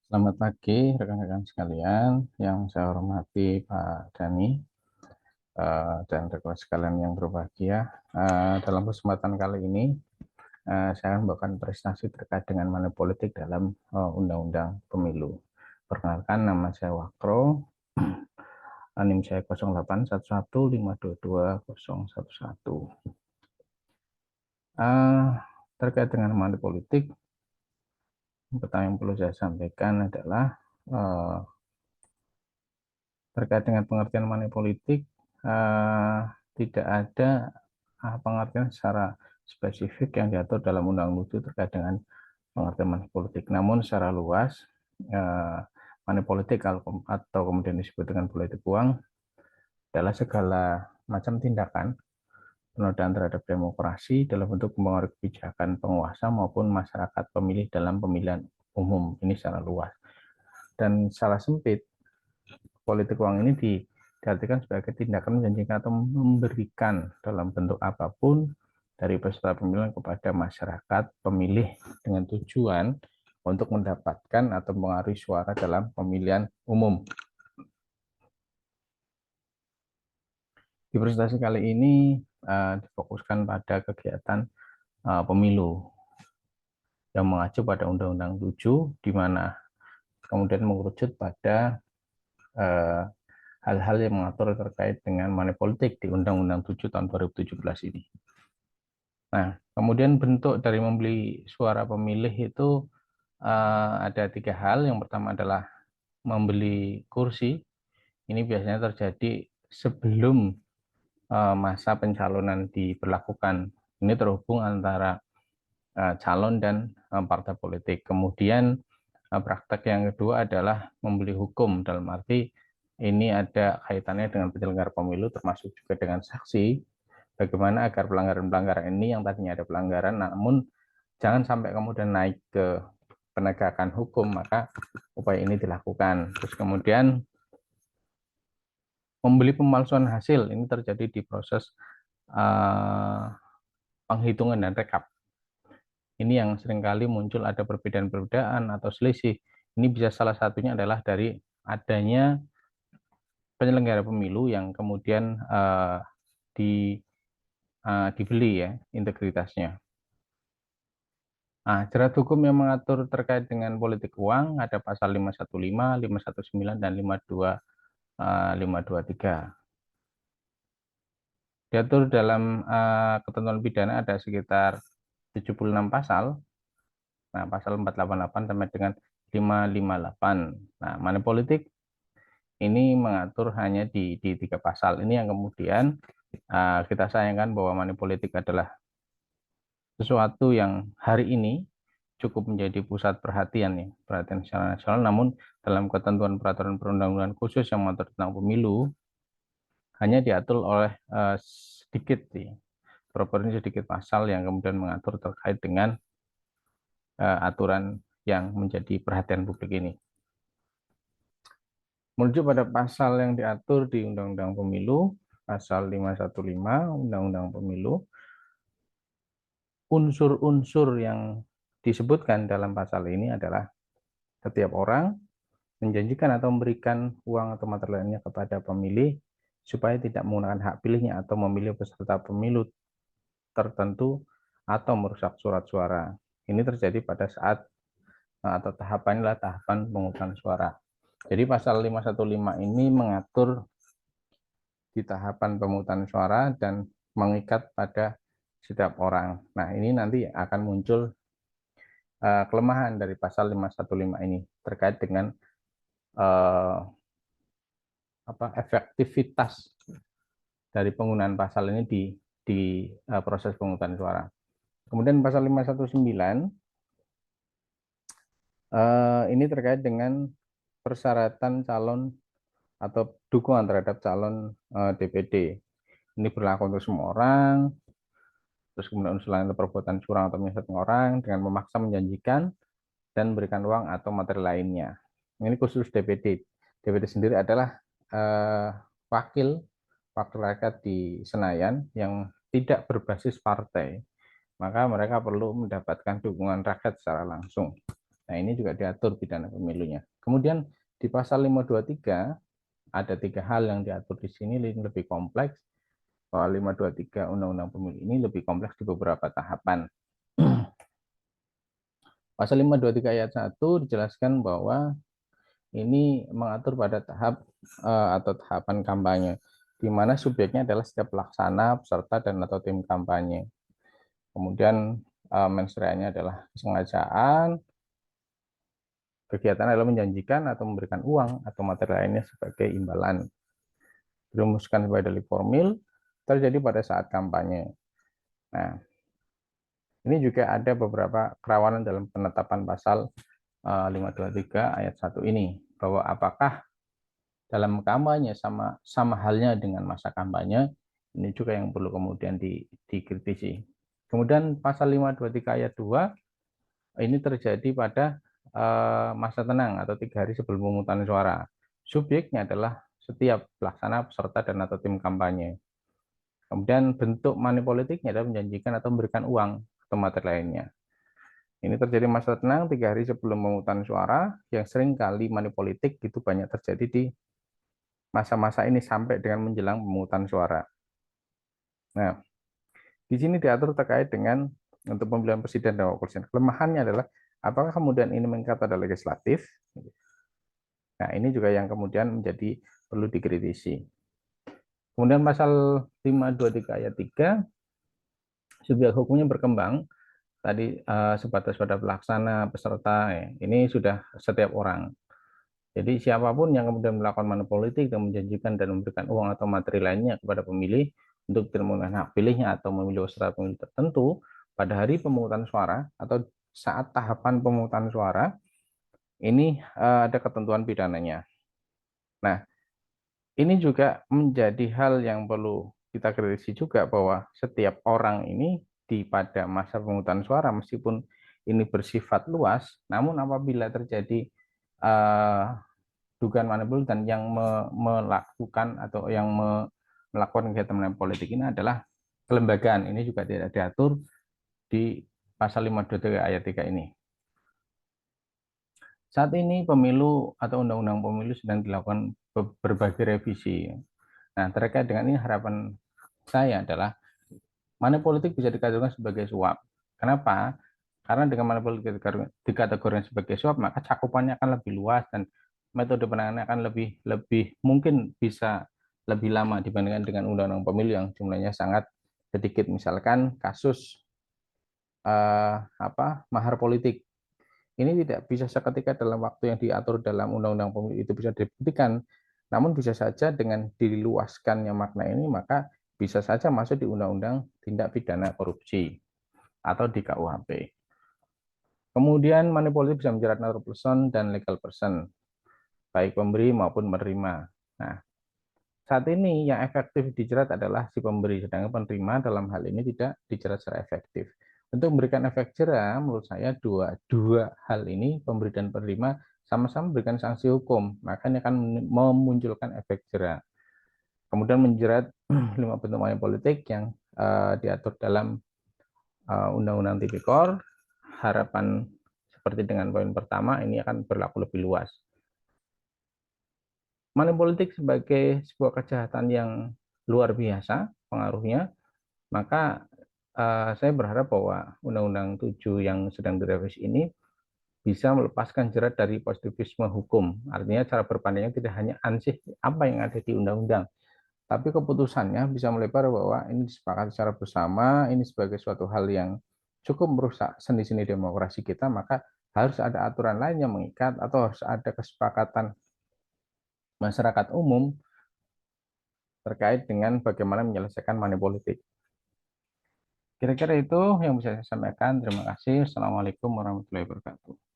Selamat pagi rekan-rekan sekalian yang saya hormati Pak Dani dan rekan sekalian yang berbahagia. Dalam kesempatan kali ini saya akan membawakan presentasi terkait dengan money politik dalam Undang-Undang Pemilu. Perkenalkan, nama saya Wakro, NIM saya 0811522011. Terkait dengan money politik, yang pertama yang perlu saya sampaikan adalah terkait dengan pengertian money politik, tidak ada pengertian secara spesifik yang diatur dalam Undang-Undang 7 terkait dengan pengertian money politik. Namun secara luas, money politik atau kemudian disebut dengan politik uang adalah segala macam tindakan penodaan terhadap demokrasi dalam bentuk mempengaruhi kebijakan penguasa maupun masyarakat pemilih dalam pemilihan umum. Ini secara luas. Dan secara sempit, politik uang ini diartikan sebagai tindakan menjanjikan atau memberikan dalam bentuk apapun dari peserta pemilihan kepada masyarakat pemilih dengan tujuan untuk mendapatkan atau mengaruhi suara dalam pemilihan umum. Di presentasi kali ini difokuskan pada kegiatan pemilu yang mengacu pada Undang-Undang 7, di mana kemudian mengerucut pada hal-hal yang mengatur terkait dengan money politik di Undang-Undang 7 tahun 2017 ini. Nah, kemudian bentuk dari membeli suara pemilih itu ada tiga hal. Yang pertama adalah membeli kursi. Ini biasanya terjadi sebelum masa pencalonan diberlakukan. Ini terhubung antara calon dan partai politik. Kemudian praktek yang kedua adalah membeli hukum, dalam arti ini ada kaitannya dengan penyelenggara pemilu termasuk juga dengan saksi, bagaimana agar pelanggaran-pelanggaran ini yang tadinya ada pelanggaran namun jangan sampai kemudian naik ke penegakan hukum, maka upaya ini dilakukan. Terus kemudian membeli pemalsuan hasil, ini terjadi di proses penghitungan dan rekap. Ini yang seringkali muncul ada perbedaan-perbedaan atau selisih. Ini bisa salah satunya adalah dari adanya penyelenggara pemilu yang kemudian dibeli ya integritasnya. Nah, jerat hukum yang mengatur terkait dengan politik uang ada pasal 515, 519, dan 523. Diatur dalam ketentuan pidana ada sekitar 76 pasal. Nah, pasal 488 sampai dengan 558. Nah, money politik ini mengatur hanya di tiga pasal. Ini yang kemudian kita sayangkan bahwa money politik adalah sesuatu yang hari ini cukup menjadi pusat perhatian ya, perhatian secara nasional. Namun dalam ketentuan peraturan perundang-undangan khusus yang mengatur tentang pemilu hanya diatur oleh sedikit sih, ini sedikit pasal yang kemudian mengatur terkait dengan aturan yang menjadi perhatian publik ini. Merujuk pada pasal yang diatur di Undang-Undang Pemilu, pasal 515 Undang-Undang Pemilu, unsur-unsur yang disebutkan dalam pasal ini adalah setiap orang menjanjikan atau memberikan uang atau materi lainnya kepada pemilih supaya tidak menggunakan hak pilihnya atau memilih peserta pemilu tertentu atau merusak surat suara. Ini terjadi pada saat atau tahapan adalah tahapan pemungutan suara. Jadi pasal 515 ini mengatur di tahapan pemungutan suara dan mengikat pada setiap orang. Nah, ini nanti akan muncul kelemahan dari pasal 515 ini terkait dengan efektivitas dari penggunaan pasal ini di proses pemungutan suara. Kemudian pasal 519 ini terkait dengan persyaratan calon atau dukungan terhadap calon DPD. Ini berlaku untuk semua orang. Terus kemudian unsur lain perbuatan curang atau menyesatkan orang dengan memaksa, menjanjikan, dan memberikan uang atau materi lainnya. Ini khusus DPD. DPD sendiri adalah wakil rakyat di Senayan yang tidak berbasis partai. Maka mereka perlu mendapatkan dukungan rakyat secara langsung. Nah, ini juga diatur pidana pemilunya. Kemudian di pasal 523 ada 3 hal yang diatur di sini lebih kompleks. Soal 523 Undang-Undang Pemilu ini lebih kompleks di beberapa tahapan. Pasal 523 ayat 1 dijelaskan bahwa ini mengatur pada tahap atau tahapan kampanye, di mana subjeknya adalah setiap pelaksana, peserta, dan atau tim kampanye. Kemudian mens rea-nya adalah kesengajaan, kegiatan adalah menjanjikan atau memberikan uang atau materi lainnya sebagai imbalan. Dirumuskan sebagai delik formil terjadi pada saat kampanye. Nah, ini juga ada beberapa kerawanan dalam penetapan pasal 523 ayat 1 ini, bahwa apakah dalam kampanye sama halnya dengan masa kampanye, ini juga yang perlu kemudian dikritisi. Kemudian pasal 523 ayat 2 ini terjadi pada masa tenang atau 3 hari sebelum pemungutan suara. Subjeknya adalah setiap pelaksana, peserta, dan atau tim kampanye. Kemudian bentuk money politiknya adalah menjanjikan atau memberikan uang atau materi lainnya. Ini terjadi masa tenang 3 hari sebelum pemungutan suara, yang sering kali money politik itu banyak terjadi di masa-masa ini sampai dengan menjelang pemungutan suara. Nah, di sini diatur terkait dengan untuk pemilihan presiden dan wakil presiden. Kelemahannya adalah apakah kemudian ini mengikat pada legislatif? Nah, ini juga yang kemudian menjadi perlu dikritisi. Kemudian pasal 523 ayat 3, subjek hukumnya berkembang. Tadi sebatas pada pelaksana, peserta, ini sudah setiap orang. Jadi siapapun yang kemudian melakukan money politik dan menjanjikan dan memberikan uang atau materi lainnya kepada pemilih untuk tidak menggunakan hak pilihnya atau memilih peserta pemilih tertentu pada hari pemungutan suara atau saat tahapan pemungutan suara, ini ada ketentuan pidananya. Nah, ini juga menjadi hal yang perlu kita kritisi juga, bahwa setiap orang ini pada masa pemungutan suara, meskipun ini bersifat luas, namun apabila terjadi dugaan manipulasi dan yang melakukan atau yang melakukan kegiatan politik ini adalah kelembagaan, ini juga tidak diatur di pasal 523 ayat 3 ini. Saat ini pemilu atau undang-undang pemilu sedang dilakukan berbagai revisi. Nah, terkait dengan ini harapan saya adalah money politik bisa dikategorikan sebagai suap. Kenapa? Karena dengan money politik dikategorikan sebagai suap, maka cakupannya akan lebih luas dan metode penanganannya akan lebih mungkin bisa lebih lama dibandingkan dengan undang-undang pemilu yang jumlahnya sangat sedikit. Misalkan kasus mahar politik, ini tidak bisa seketika dalam waktu yang diatur dalam undang-undang pemilu itu bisa dibuktikan, namun bisa saja dengan diluaskannya makna ini maka bisa saja masuk di undang-undang tindak pidana korupsi atau di KUHP. Kemudian money politik bisa menjerat natural person dan legal person, baik pemberi maupun menerima. Nah, saat ini yang efektif dijerat adalah si pemberi, sedangkan penerima dalam hal ini tidak dijerat secara efektif. Untuk memberikan efek jera, menurut saya dua hal ini, pemberi dan penerima, sama-sama memberikan sanksi hukum, maka ini akan memunculkan efek jera. Kemudian menjerat 5 bentuk money politik yang diatur dalam Undang-Undang Tipikor, harapan seperti dengan poin pertama ini akan berlaku lebih luas. Money politik sebagai sebuah kejahatan yang luar biasa pengaruhnya, maka saya berharap bahwa Undang-Undang 7 yang sedang direvisi ini bisa melepaskan jerat dari positivisme hukum. Artinya cara berpandangnya tidak hanya ansih apa yang ada di undang-undang, tapi keputusannya bisa melebar bahwa ini disepakati secara bersama, ini sebagai suatu hal yang cukup merusak seni-seni demokrasi kita, maka harus ada aturan lain yang mengikat atau harus ada kesepakatan masyarakat umum terkait dengan bagaimana menyelesaikan money politik. Kira-kira itu yang bisa saya sampaikan. Terima kasih. Assalamualaikum warahmatullahi wabarakatuh.